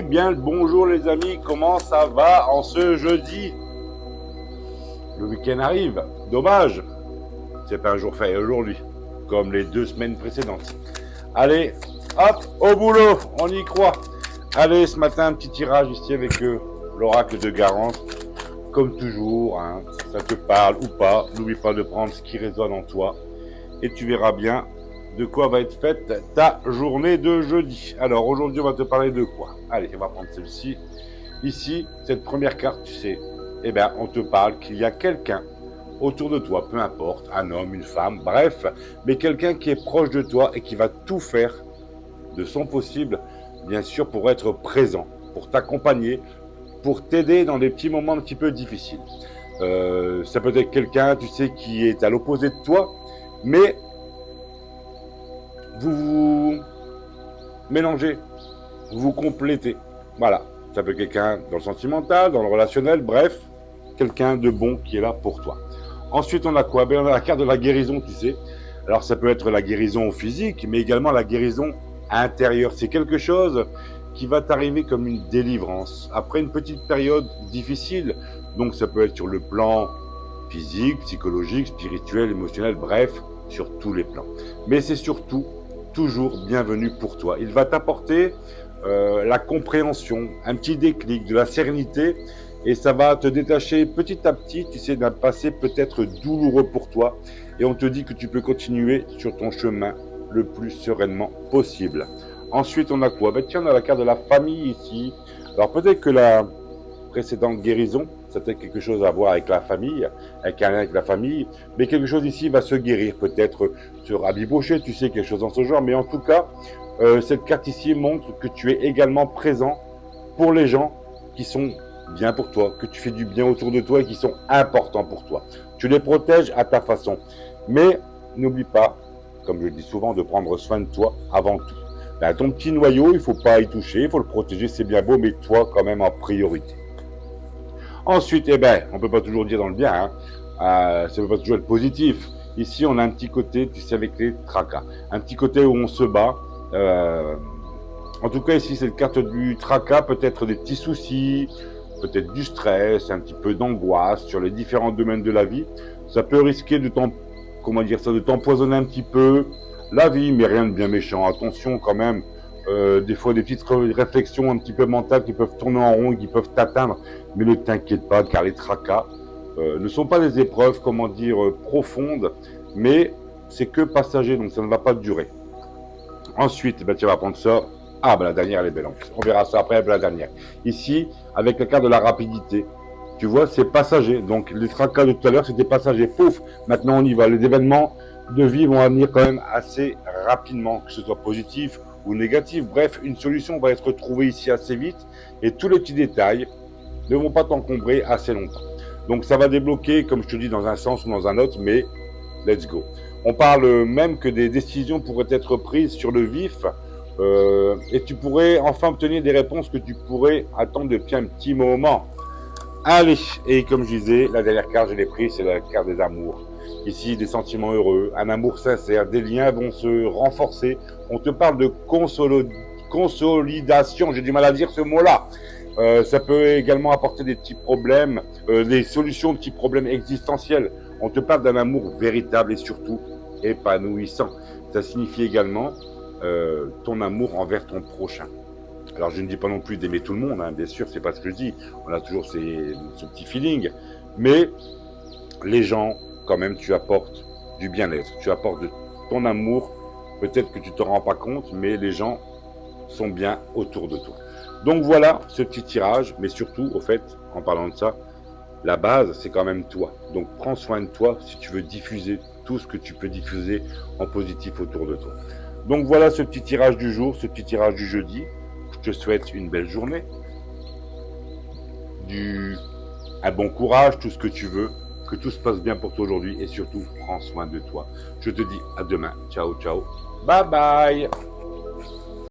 bien le bonjour les amis, comment ça va en ce jeudi? Le week-end arrive, dommage, c'est pas un jour fait aujourd'hui, comme les 2 semaines précédentes. Allez, hop, au boulot, on y croit. Allez, ce matin, un petit tirage ici avec l'oracle de Garance. Comme toujours, hein, ça te parle ou pas, n'oublie pas de prendre ce qui résonne en toi. Et tu verras bien de quoi va être faite ta journée de jeudi. Alors aujourd'hui, on va te parler de quoi? Allez, on va prendre celle-ci. Ici, cette première carte, tu sais, eh bien, on te parle qu'il y a quelqu'un autour de toi, peu importe, un homme, une femme, bref, mais quelqu'un qui est proche de toi et qui va tout faire de son possible, bien sûr, pour être présent, pour t'accompagner, pour t'aider dans des petits moments un petit peu difficiles. Ça peut être quelqu'un, tu sais, qui est à l'opposé de toi, mais vous vous mélangez, vous vous complétez. Voilà, ça peut être quelqu'un dans le sentimental, dans le relationnel, bref, quelqu'un de bon qui est là pour toi. Ensuite, on a quoi? On a la carte de la guérison, tu sais. Alors, ça peut être la guérison physique, mais également la guérison intérieure. C'est quelque chose qui va t'arriver comme une délivrance après une petite période difficile. Donc, ça peut être sur le plan physique, psychologique, spirituel, émotionnel, bref, sur tous les plans. Mais c'est surtout toujours bienvenu pour toi. Il va t'apporter la compréhension, un petit déclic, de la sérénité, et ça va te détacher petit à petit, tu sais, d'un passé peut-être douloureux pour toi, et on te dit que tu peux continuer sur ton chemin le plus sereinement possible. Ensuite, on a quoi? Ben tiens, on a la carte de la famille ici. Alors peut-être que la précédente guérison, ça peut être quelque chose à voir avec la famille, avec un lien avec la famille, mais quelque chose ici va se guérir, peut-être se rabibocher, tu sais, quelque chose dans ce genre, mais en tout cas, cette carte ici montre que tu es également présent pour les gens qui sont bien pour toi, que tu fais du bien autour de toi et qui sont importants pour toi. Tu les protèges à ta façon. Mais n'oublie pas, comme je le dis souvent, de prendre soin de toi avant tout. Ben, ton petit noyau, il ne faut pas y toucher, il faut le protéger, c'est bien beau, mais toi quand même en priorité. Ensuite, eh ben, on ne peut pas toujours dire dans le bien, hein. Ça ne peut pas toujours être positif. Ici, on a un petit côté, tu sais, avec les tracas. Un petit côté où on se bat. En tout cas, ici, cette carte du tracas, peut-être des petits soucis, peut-être du stress, un petit peu d'angoisse sur les différents domaines de la vie. Ça peut risquer de de t'empoisonner un petit peu la vie, mais rien de bien méchant. Attention quand même, des fois des petites réflexions un petit peu mentales qui peuvent tourner en rond et qui peuvent t'atteindre. Mais ne t'inquiète pas, car les tracas ne sont pas des épreuves, profondes, mais c'est que passager, donc ça ne va pas durer. Ensuite, ben, tu vas prendre ça. Ah, ben, la dernière, elle est belle en plus. On verra ça après, ben, la dernière. Ici, avec la carte de la rapidité, tu vois, c'est passager. Donc, les tracas de tout à l'heure, c'était passager. Pouf, maintenant on y va. Les événements de vie vont venir quand même assez rapidement, que ce soit positif ou négatif. Bref, une solution va être trouvée ici assez vite et tous les petits détails ne vont pas t'encombrer assez longtemps. Donc, ça va débloquer, comme je te dis, dans un sens ou dans un autre, mais let's go. On parle même que des décisions pourraient être prises sur le vif et tu pourrais enfin obtenir des réponses que tu pourrais attendre depuis un petit moment. Allez, et comme je disais, la dernière carte, je l'ai prise, c'est la carte des amours. Ici, des sentiments heureux, un amour sincère, des liens vont se renforcer. On te parle de consolidation, j'ai du mal à dire ce mot-là. Ça peut également apporter des petits problèmes, des solutions de petits problèmes existentiels. On te parle d'un amour véritable et surtout épanouissant. Ça signifie également ton amour envers ton prochain. Alors je ne dis pas non plus d'aimer tout le monde, hein, bien sûr, c'est pas ce que je dis. On a toujours ce petit feeling. Mais les gens, quand même, tu apportes du bien-être, tu apportes de ton amour. Peut-être que tu ne te rends pas compte, mais les gens sont bien autour de toi. Donc voilà ce petit tirage, mais surtout, au fait, en parlant de ça, la base, c'est quand même toi. Donc prends soin de toi si tu veux diffuser tout ce que tu peux diffuser en positif autour de toi. Donc voilà ce petit tirage du jour, ce petit tirage du jeudi. Je te souhaite une belle journée, un bon courage, tout ce que tu veux, que tout se passe bien pour toi aujourd'hui et surtout, prends soin de toi. Je te dis à demain. Ciao, ciao. Bye bye.